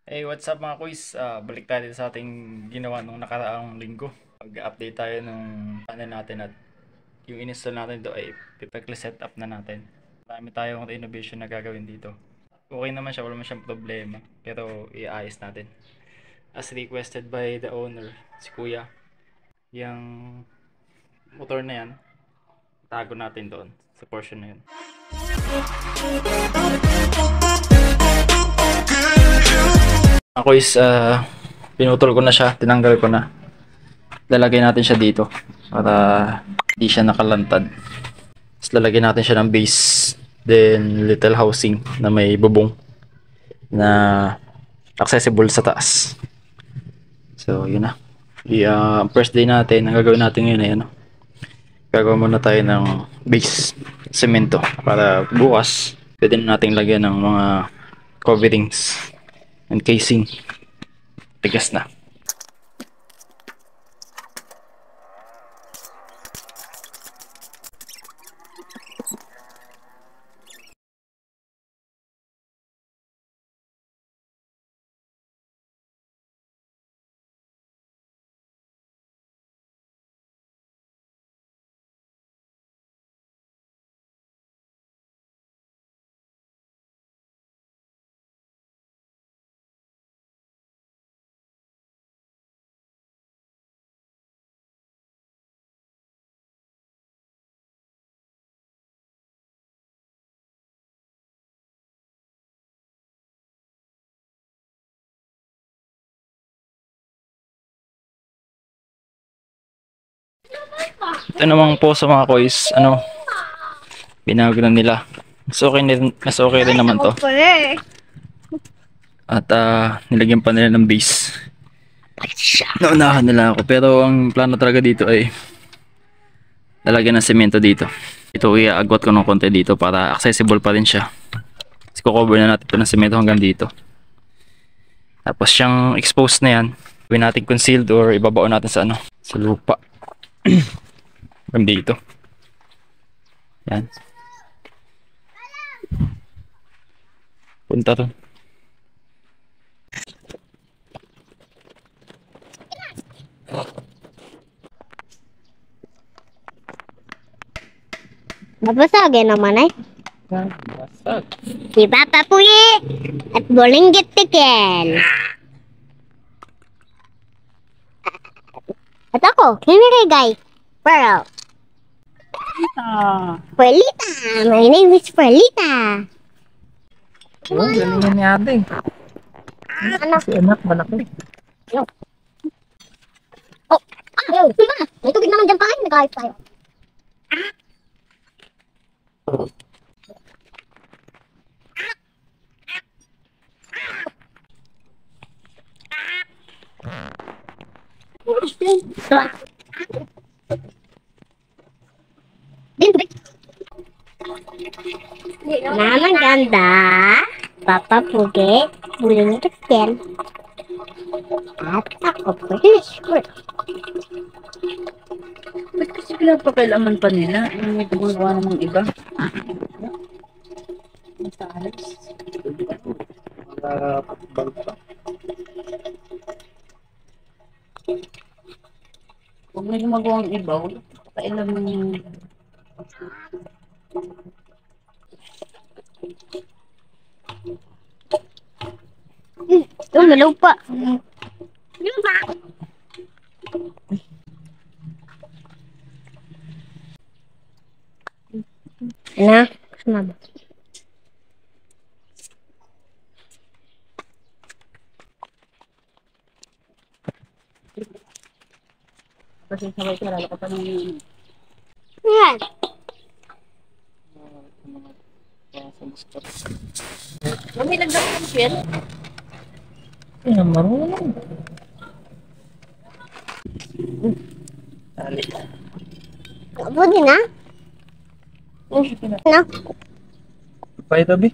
Hey, what's up mga kuys? Balik tayo sa ating ginawa nung nakaraang linggo. Mag-update tayo nung channel natin at yung install natin dito ay perfectly set up na natin. Marami tayong innovation na gagawin dito. Okay naman siya, wala naman siyang problema. Pero iayos natin. As requested by the owner, si Kuya. Yung motor na yan, tago natin doon sa portion na yun. Ako is pinutol ko na siya, tinanggal ko na. Lalagay natin siya dito para hindi siya nakalantad. Tapos lalagyan natin siya ng base, then little housing na may bubong na accessible sa taas. So yun na. First day natin, ang gagawin natin ngayon ay ano, gagawin muna tayo ng base semento para bukas pwede na natin lagyan ng mga coverings and casing. Tigas na. Ito namang po sa mga kois, ano, binago na nila. Mas okay rin naman to. At nilagyan pa nila ng base. Naunahan nila ako. Pero ang plano talaga dito ay lalagyan ng semento dito. Ito iaagwat ko ng konti dito para accessible pa rin siya. Kasi cover na natin ito ng semento hanggang dito. Tapos siyang exposed na yan, gawin natin concealed or ibabao natin sa ano, sa lupa. Hanggang dito. Yan. Punta to. Babasagin naman ay. Basag. Si Papa Puyi at Bolinggit Tiken. At ako, Hinirigay. Pearl. Perlita. My name is Perlita. Oh, galingan ni ate. Ano? Si anak, malaki. Oh, diba? May tubig naman dyan pa kayo. Nag-ayos tayo. Din, tubig. Naman ganda. Papa Pugi. Buling Tiken. At ako, Perlita. Ba't kasi pinapakailaman pa nila? May gumagawa namang iba. Kung may gumagawang iba, wala pakailaman yung... Ito, nalupa. Lupa. Ano? Sumama. Kasi sabay ka, lalo ka pa ng... Yan. May nagdaw ng shell? Ay, marunong. Dali. Pwede na? Ano? Pa ito, Bi?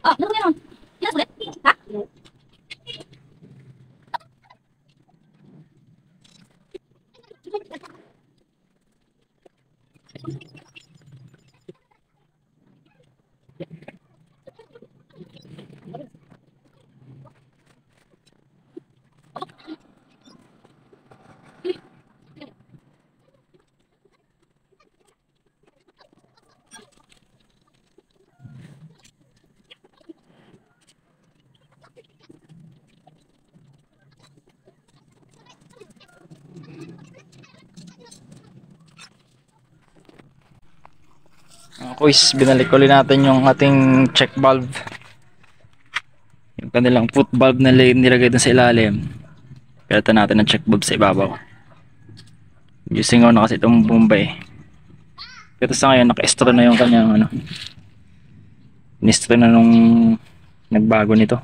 Ah, ano meron? Yes, ulit. Ha? Kuis, binalik ulit natin yung ating check valve. Yung kanilang foot valve na nilagay dun sa ilalim. Pilitan natin ang check valve sa ibabaw. Using na kasi itong Bombay. Pero sa ngayon, naka-estro na yung kanyang ano. Inistro na nung nagbago nito.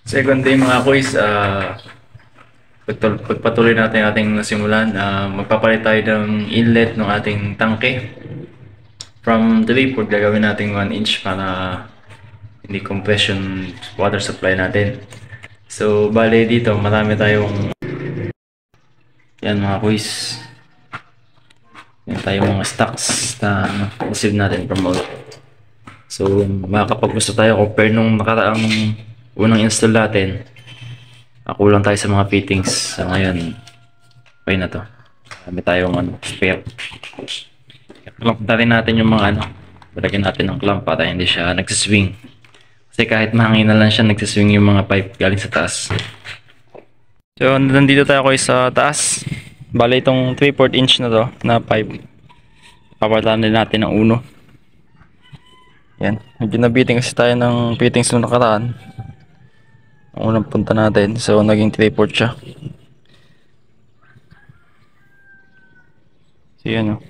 Second day mga kuis, pagpatuloy natin ating nasimulan, magpapalit tayo ng inlet ng ating tangke. From the vapor, gagawin natin 1 inch para hindi compression water supply natin. So, bale dito, marami tayong yan mga kuis. Yan tayong mga stocks na receive natin from all. So, makakapag-gusto tayo compare nung nakaraang unang install natin. Kulang tayo sa mga fittings. So, ngayon, okay na to. Marami tayong spare. Clamp na rin natin yung mga Lagyan natin ng clamp para hindi siya nagsiswing. Kasi kahit mahangin na lang siya, nagsiswing yung mga pipe galing sa taas. So, nandito tayo guys sa taas. Bale, itong 3/4 inch na to, na pipe. Papalitan din natin ng uno. Yan. Medyo nabiting kasi tayo ng fittings nung nakaraan. Ang unang punta natin. So, naging 3/4 siya. So, yan o.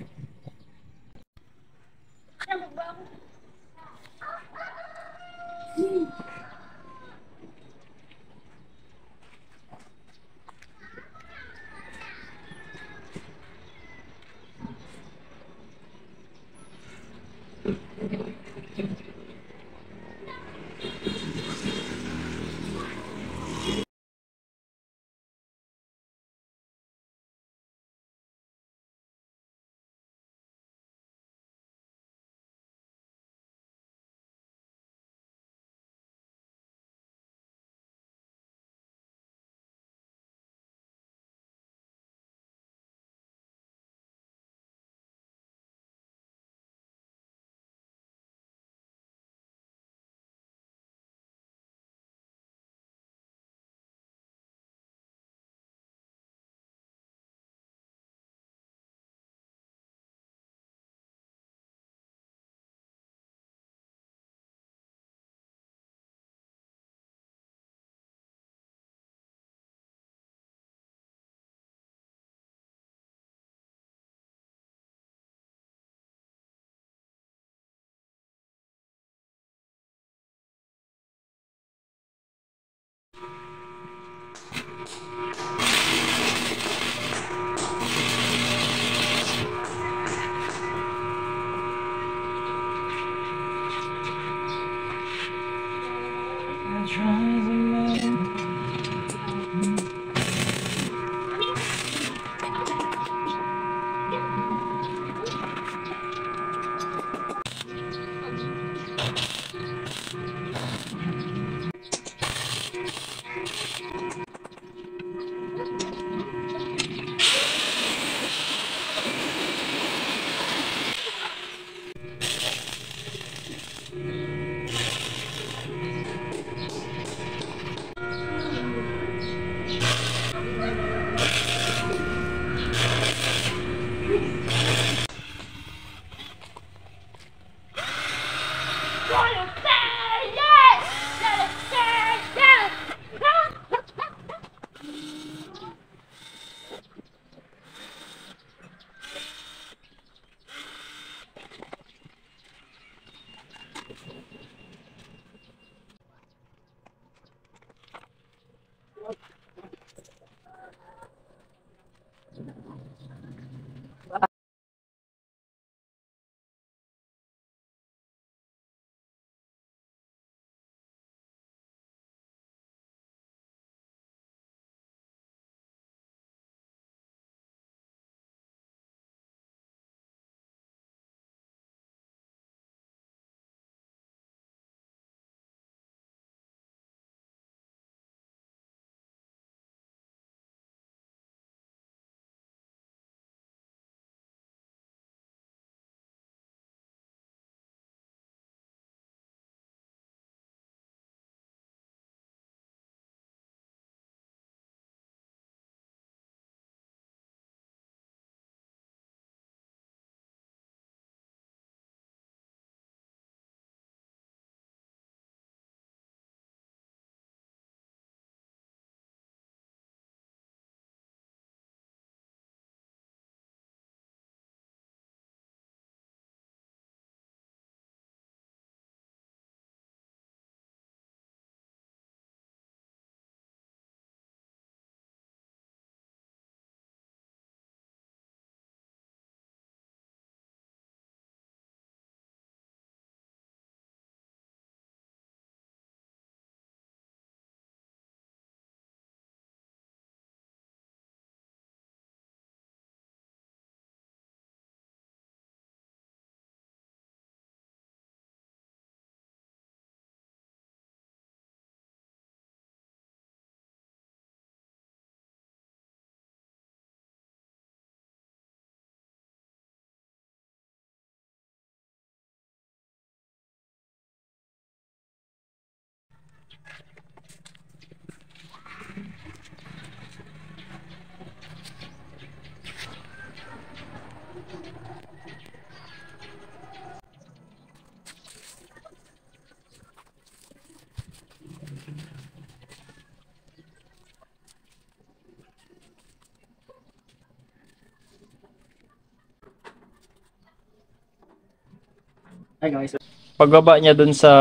Pagbaba niya dun sa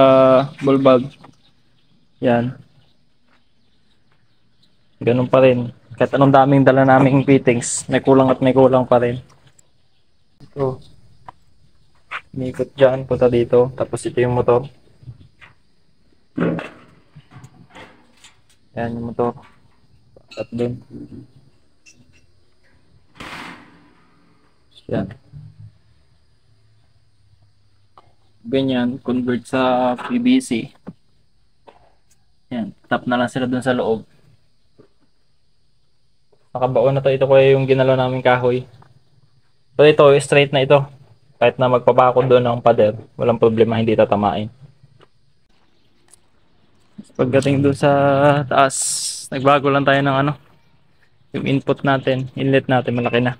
bulbag, yan. Ganun pa rin. Kahit anong daming dala naming fittings, may kulang at may kulang pa rin. Ito. Umiikot dyan, punta dito. Tapos ito yung motor. Yan yung motor. At dun. Yan. Ganyan, convert sa PVC. Yan, tap na lang sila dun sa loob. Nakabaon na to. Ito ko yung ginalaw namin kahoy. So ito, straight na ito. Kahit na magpabakod doon ng pader, walang problema, hindi tatamain. Pagdating doon sa taas, nagbago lang tayo ng ano, yung input natin, inlet natin malaki na.